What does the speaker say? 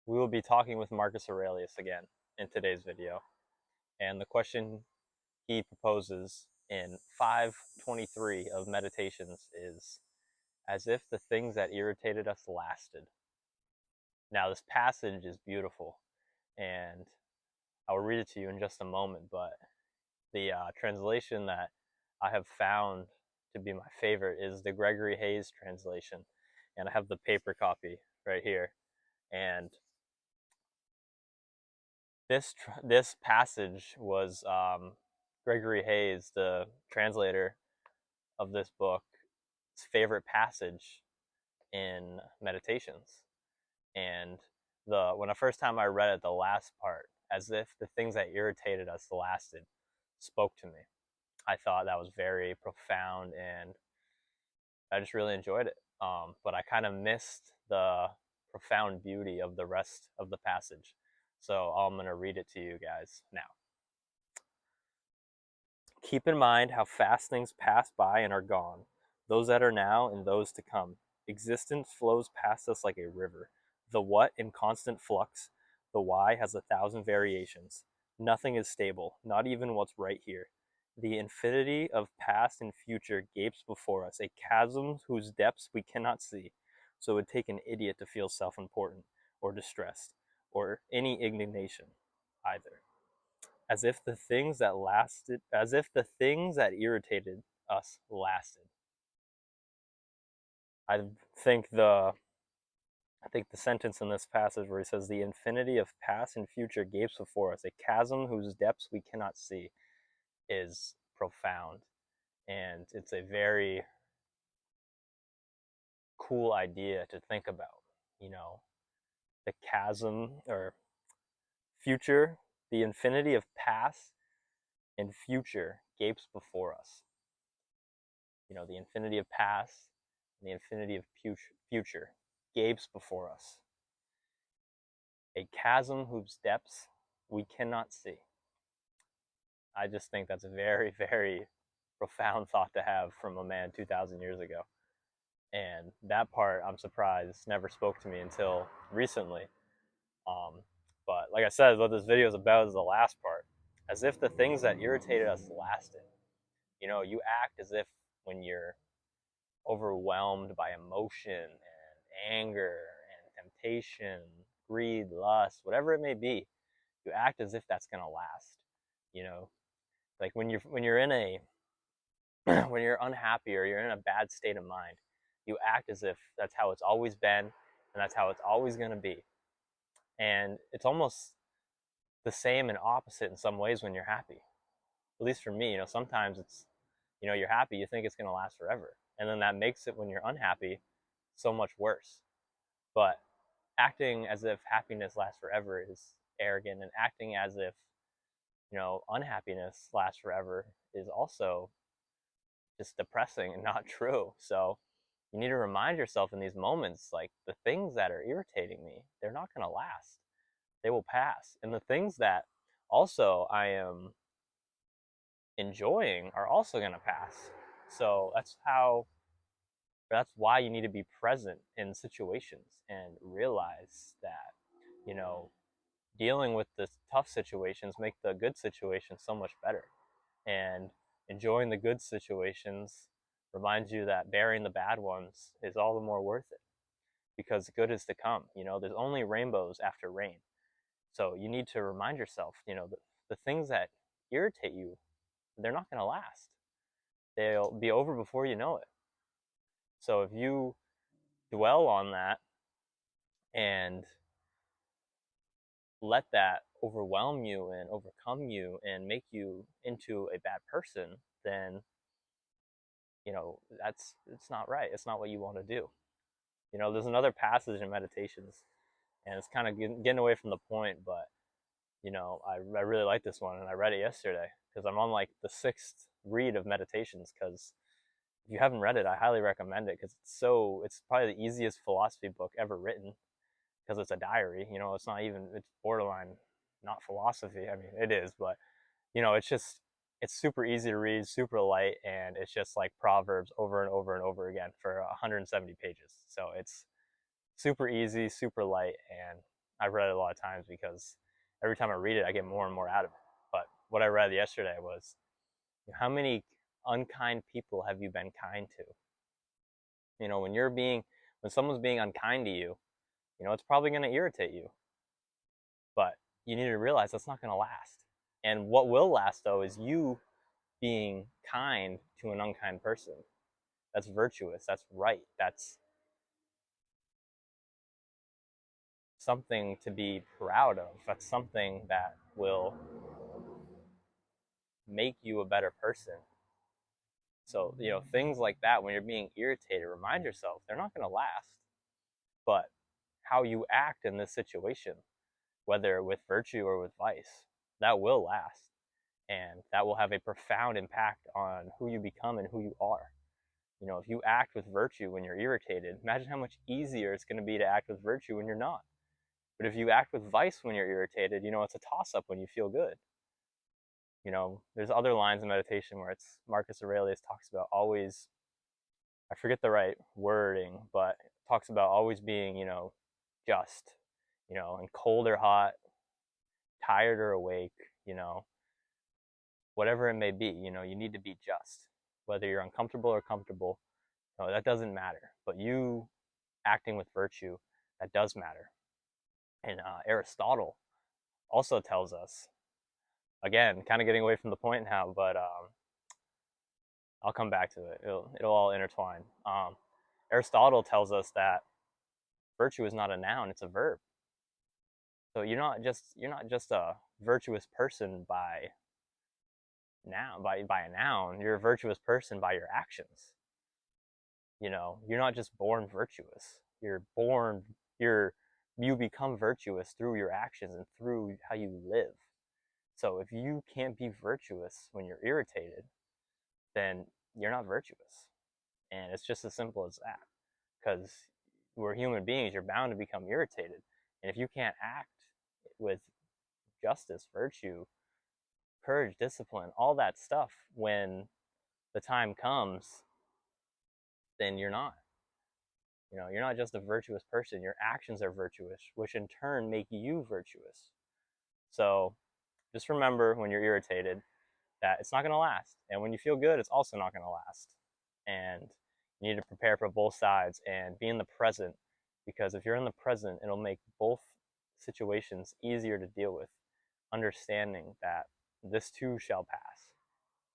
We will be talking with Marcus Aurelius again in today's video. And the question he proposes in 523 of Meditations is, as if the things that irritated us lasted. Now, this passage is beautiful, and I will read it to you in just a moment, but the translation that I have found to be my favorite is the Gregory Hayes translation, and I have the paper copy right here. And this passage was Gregory Hayes, the translator of this book's favorite passage in Meditations. And when the first time I read it, the last part, as if the things that irritated us lasted, spoke to me. I thought that was very profound, and I just really enjoyed it. But I kind of missed the profound beauty of the rest of the passage. So I'm going to read it to you guys now. Keep in mind how fast things pass by and are gone, those that are now and those to come. Existence flows past us like a river. The what in constant flux, the why has 1,000 variations. Nothing is stable, not even what's right here. The infinity of past and future gapes before us, a chasm whose depths we cannot see. So it would take an idiot to feel self-important, or distressed, or any indignation either. As if the things that irritated us lasted. I think the sentence in this passage where he says the infinity of past and future gapes before us, a chasm whose depths we cannot see, is profound. And it's a very cool idea to think about. You know, the chasm or future, the infinity of past and future gapes before us. You know, the infinity of past and the infinity of future gapes before us. A chasm whose depths we cannot see. I just think that's a very, very profound thought to have from a man 2,000 years ago. And that part, I'm surprised, never spoke to me until recently. But like I said, what this video is about is the last part. As if the things that irritated us lasted. You know, you act as if when you're overwhelmed by emotion and anger and temptation, greed, lust, whatever it may be, you act as if that's gonna last. You know, like when you're in a when you're unhappy or you're in a bad state of mind, you act as if that's how it's always been and that's how it's always gonna be. And it's almost the same and opposite in some ways when you're happy. At least for me, you know, sometimes it's, you know, you're happy, you think it's gonna last forever, and then that makes it when you're unhappy so much worse. But acting as if happiness lasts forever is arrogant, and acting as if, you know, unhappiness lasts forever is also just depressing and not true. So you need to remind yourself in these moments, like, the things that are irritating me, they're not going to last. They will pass. And the things that also I am enjoying are also going to pass. So that's why you need to be present in situations and realize that, you know, dealing with the tough situations make the good situations so much better. And enjoying the good situations reminds you that bearing the bad ones is all the more worth it, because good is to come. You know, there's only rainbows after rain. So you need to remind yourself, you know, the things that irritate you, they're not going to last. They'll be over before you know it. So if you dwell on that and let that overwhelm you and overcome you and make you into a bad person, then, you know, it's not right. It's not what you want to do. You know, there's another passage in Meditations, and it's kind of getting away from the point, but, you know, I really like this one, and I read it yesterday because I'm on like the 6th read of Meditations. Because if you haven't read it, I highly recommend it, because it's probably the easiest philosophy book ever written, because it's a diary. You know, it's borderline not philosophy. I mean, it is, but, you know, it's super easy to read, super light, and it's just like Proverbs over and over and over again for 170 pages. So it's super easy, super light, and I've read it a lot of times because every time I read it, I get more and more out of it. But what I read yesterday was, how many unkind people have you been kind to? When someone's being unkind to you, it's probably going to irritate you. But you need to realize that's not going to last. And what will last, though, is you being kind to an unkind person. That's virtuous. That's right. That's something to be proud of. That's something that will make you a better person. So, things like that, when you're being irritated, remind yourself they're not going to last. But how you act in this situation, whether with virtue or with vice, that will last. And that will have a profound impact on who you become and who you are. If you act with virtue when you're irritated, imagine how much easier it's going to be to act with virtue when you're not. But if you act with vice when you're irritated, it's a toss-up when you feel good. There's other lines in meditation where it's Marcus Aurelius talks about always, I forget the right wording, but it talks about always being, just, and cold or hot, tired or awake, whatever it may be, you need to be just. Whether you're uncomfortable or comfortable, that doesn't matter. But you acting with virtue, that does matter. And Aristotle also tells us, again, kind of getting away from the point now, but I'll come back to it. It'll all intertwine. Aristotle tells us that virtue is not a noun; it's a verb. So you're not just a virtuous person by a noun. You're a virtuous person by your actions. You're not just born virtuous. You become virtuous through your actions and through how you live. So if you can't be virtuous when you're irritated, then you're not virtuous. And it's just as simple as that. Because we're human beings, you're bound to become irritated. And if you can't act with justice, virtue, courage, discipline, all that stuff when the time comes, then you're not. You're not just a virtuous person. Your actions are virtuous, which in turn make you virtuous. So just remember when you're irritated that it's not going to last. And when you feel good, it's also not going to last. And you need to prepare for both sides and be in the present, because if you're in the present, it'll make both situations easier to deal with, understanding that this too shall pass.